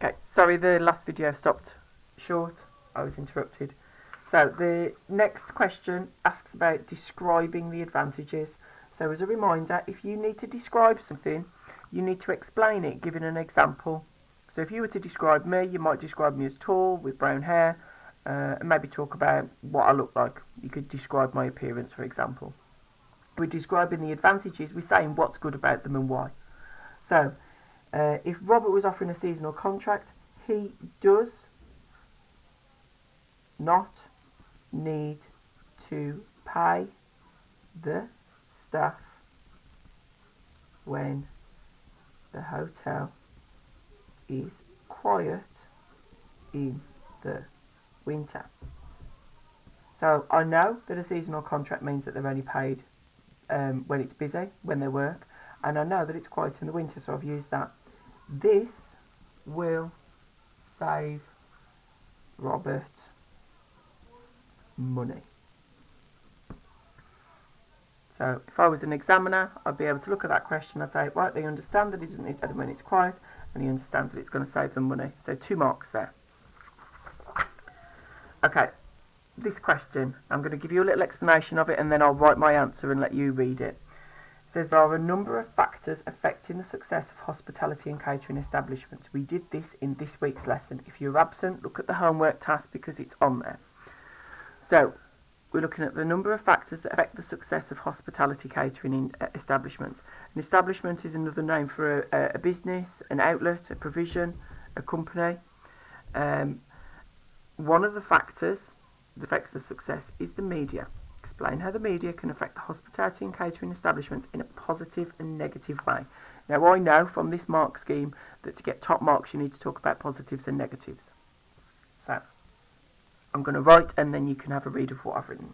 Okay, sorry the last video stopped short. I was interrupted. So the next question asks about describing the advantages. So as a reminder, if you need to describe something, you need to explain it, giving an example. So if you were to describe me, you might describe me as tall, with brown hair, and maybe talk about what I look like. You could describe my appearance, for example. We're describing the advantages, we're saying what's good about them and why. So if Robert was offering a seasonal contract, he does not need to pay the staff when the hotel is quiet in the winter. So I know that a seasonal contract means that they're only paid when it's busy, when they work, and I know that it's quiet in the winter, so I've used that. This will save Robert money. So if I was an examiner, I'd be able to look at that question and say, right, they understand that he doesn't need to pay when it's quiet, and he understands that it's going to save them money. So 2 marks there. Okay, this question, I'm going to give you a little explanation of it and then I'll write my answer and let you read it. It says there are a number of factors affecting the success of hospitality and catering establishments. We did this in this week's lesson. If you're absent, look at the homework task because it's on there. So we're looking at the number of factors that affect the success of hospitality catering in establishments. An establishment is another name for a business, an outlet, a provision, a company. One of the factors that affects the success is the media. Explain how the media can affect the hospitality and catering establishment in a positive and negative way. Now I know from this mark scheme that to get top marks you need to talk about positives and negatives. So I'm going to write and then you can have a read of what I've written.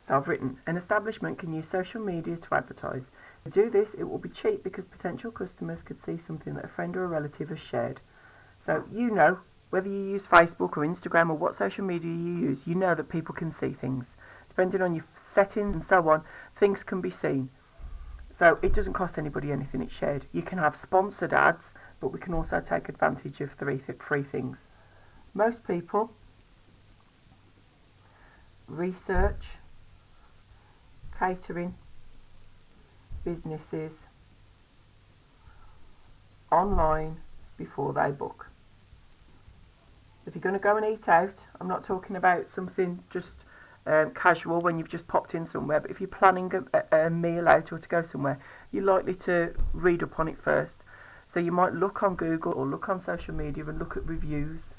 So I've written, an establishment can use social media to advertise. To do this, it will be cheap because potential customers could see something that a friend or a relative has shared. So you know, whether you use Facebook or Instagram or what social media you use, you know that people can see things. Depending on your settings and so on, things can be seen. So it doesn't cost anybody anything, it's shared. You can have sponsored ads, but we can also take advantage of three things. Most people research catering businesses online before they book. If you're going to go and eat out, I'm not talking about something just casual when you've just popped in somewhere, but if you're planning a meal out or to go somewhere, you're likely to read up on it first. So you might look on Google or look on social media and look at reviews.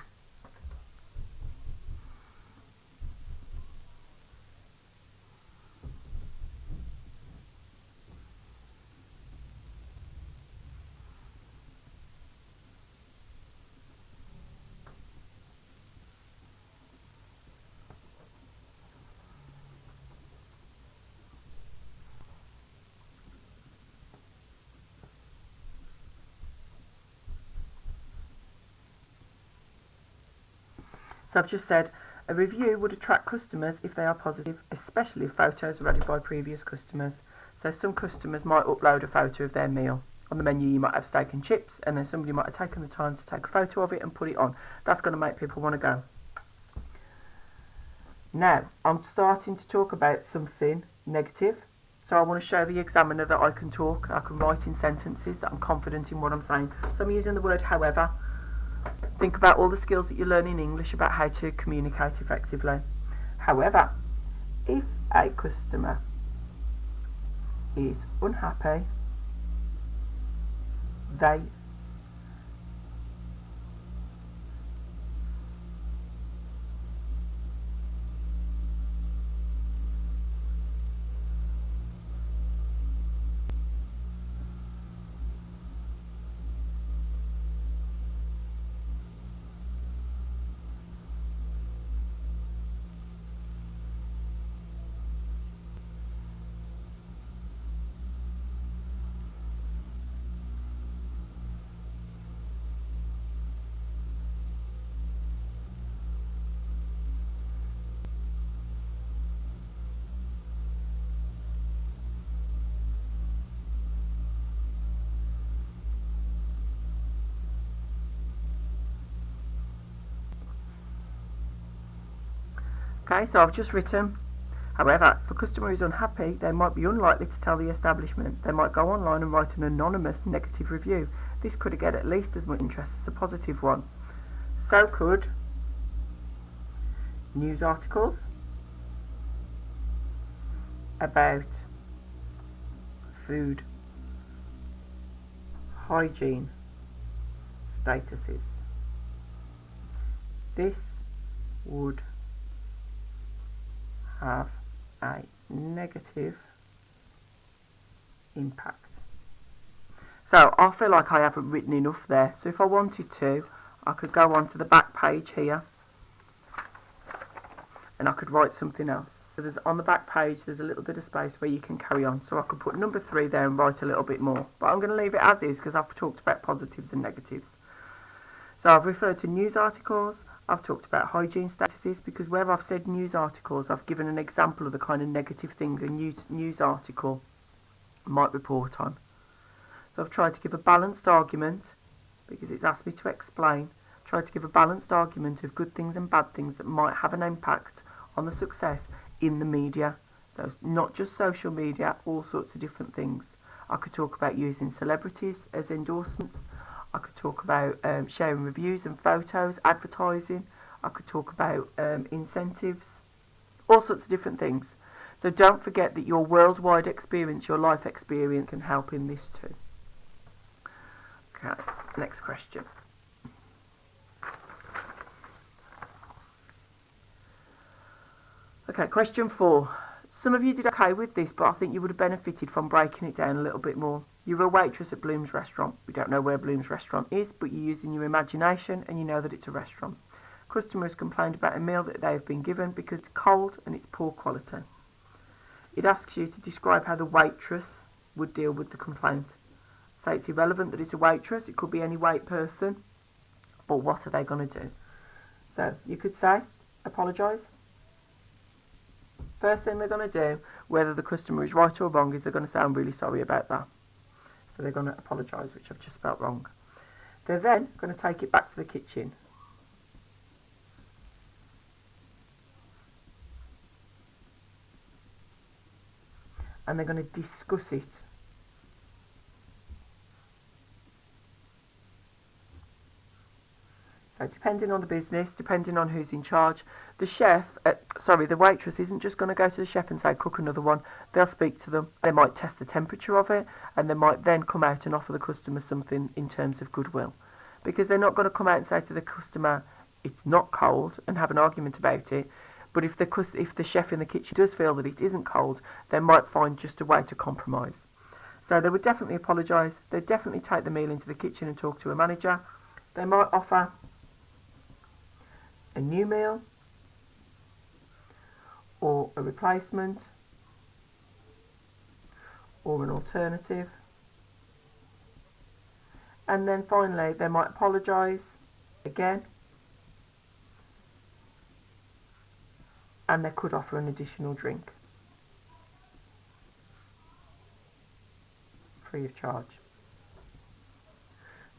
So I've just said, a review would attract customers if they are positive, especially if photos are added by previous customers. So some customers might upload a photo of their meal. On the menu you might have steak and chips, and then somebody might have taken the time to take a photo of it and put it on. That's going to make people want to go. Now, I'm starting to talk about something negative. So I want to show the examiner that I can talk, I can write in sentences, that I'm confident in what I'm saying. So I'm using the word however. Think about all the skills that you learn in English about how to communicate effectively. However, if a customer is unhappy, they Okay, so I've just written, however, if a customer is unhappy, they might be unlikely to tell the establishment. They might go online and write an anonymous negative review. This could get at least as much interest as a positive one. So could news articles about food hygiene statuses. This would have a negative impact. So I feel like I haven't written enough there. So if I wanted to, I could go on to the back page here and I could write something else. So there's on the back page there's a little bit of space where you can carry on. So I could put number 3 there and write a little bit more. But I'm going to leave it as is because I've talked about positives and negatives. So I've referred to news articles, I've talked about hygiene statuses, because where I've said news articles, I've given an example of the kind of negative thing a news article might report on. So I've tried to give a balanced argument, because it's asked me to explain, tried to give a balanced argument of good things and bad things that might have an impact on the success in the media. So it's not just social media, all sorts of different things. I could talk about using celebrities as endorsements. I could talk about sharing reviews and photos, advertising. I could talk about incentives, all sorts of different things. So don't forget that your worldwide experience, your life experience can help in this too. Okay, next question. Okay, question 4. Some of you did okay with this, but I think you would have benefited from breaking it down a little bit more. You're a waitress at Bloom's restaurant. We don't know where Bloom's restaurant is, but you're using your imagination and you know that it's a restaurant. Customers complained about a meal that they have been given because it's cold and it's poor quality. It asks you to describe how the waitress would deal with the complaint. Say it's irrelevant that it's a waitress, it could be any wait person, but what are they going to do? So you could say, apologise. First thing they're going to do, whether the customer is right or wrong, is they're going to say, I'm really sorry about that. So they're going to apologise, which I've just spelt wrong. They're then going to take it back to the kitchen. And they're going to discuss it. So depending on the business, depending on who's in charge, the waitress isn't just going to go to the chef and say, cook another one. They'll speak to them. They might test the temperature of it, and they might then come out and offer the customer something in terms of goodwill. Because they're not going to come out and say to the customer, it's not cold, and have an argument about it. But if the chef in the kitchen does feel that it isn't cold, they might find just a way to compromise. So they would definitely apologise. They'd definitely take the meal into the kitchen and talk to a manager. They might offer a new meal or a replacement or an alternative, and then finally they might apologise again, and they could offer an additional drink free of charge.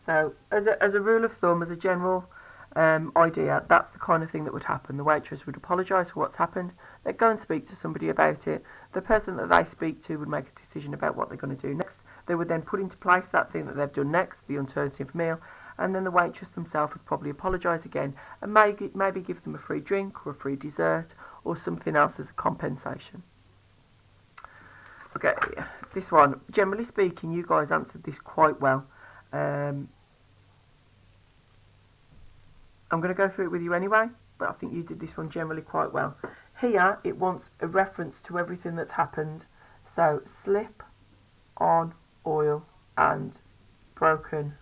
So as a rule of thumb, as a general idea, that's the kind of thing that would happen. The waitress would apologise for what's happened. They'd go and speak to somebody about it. The person that they speak to would make a decision about what they're going to do next. They would then put into place that thing that they've done next, the alternative meal, and then the waitress themselves would probably apologise again and maybe give them a free drink or a free dessert or something else as a compensation. Okay, this one, generally speaking, you guys answered this quite well. I'm going to go through it with you anyway, but I think you did this one generally quite well. Here, it wants a reference to everything that's happened. So, slip on oil and broken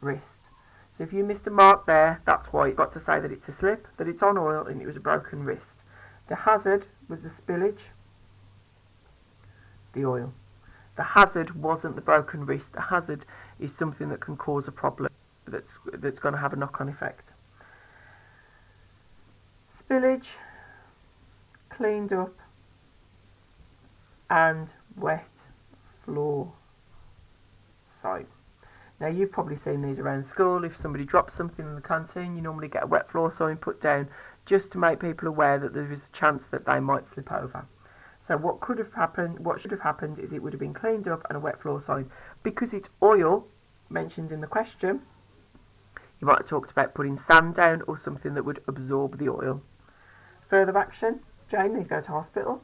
wrist. So if you missed a mark there, that's why you've got to say that it's a slip, that it's on oil, and it was a broken wrist. The hazard was the spillage, the oil. The hazard wasn't the broken wrist. A hazard is something that can cause a problem that's going to have a knock-on effect. Spillage, cleaned up, and wet floor sign. Now you've probably seen these around school. If somebody drops something in the canteen, you normally get a wet floor sign put down just to make people aware that there is a chance that they might slip over. So what could have happened, what should have happened is it would have been cleaned up and a wet floor sign. Because it's oil, mentioned in the question, you might have talked about putting sand down or something that would absorb the oil. Further action, Jane needs to go to hospital.